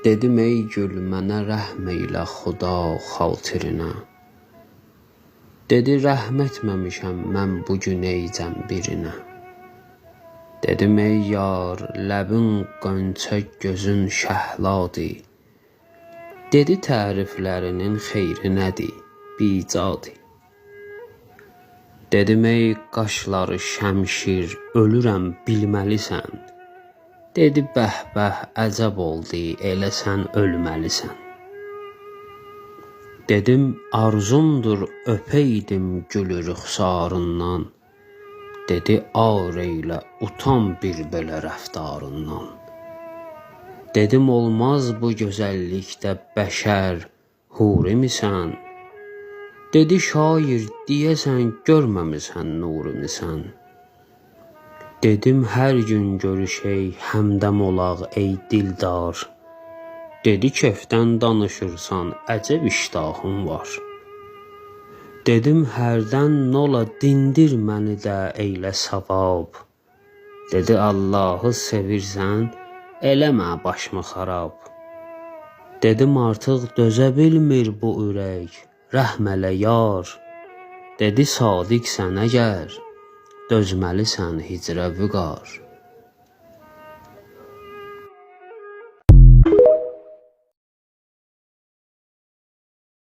Dedim ey gül mənə rəhm eylə xuda xatirinə. Dedi rəhm etməmişəm mən bu gün eycəm birinə. Dedim ey yar ləbin qönçə gözün şəhladi. Dedi təriflərinin xeyri nədir bicadi. Dedim ey qaşları şəmşir ölürəm bilməlisən. Dedi bəh-bəh əcəb oldu elə sən ölməlisən. Dedim arzumdur öpeydim gülü rüxsarından. Dedi ar eylə utan bir belə rəftarından. Dedim olmaz bu gözəllikdə bəşər huri misən? Dedi şair deyəsən görməmisən nuru misən? Dedim hər gün görüşək həmdəm olaq ey dildar. Dedi kefdən danışırsan əcəb iştahın var. Dedim hərdən nola dindir məni də eylə savab. Dedi Allahı sevirsən eləmə başımı xarab. Dedim artıq dözə bilmir bu ürək rəhm elə yar. Dedi sadiqsən əgər dözməlisən hicrə vüqar.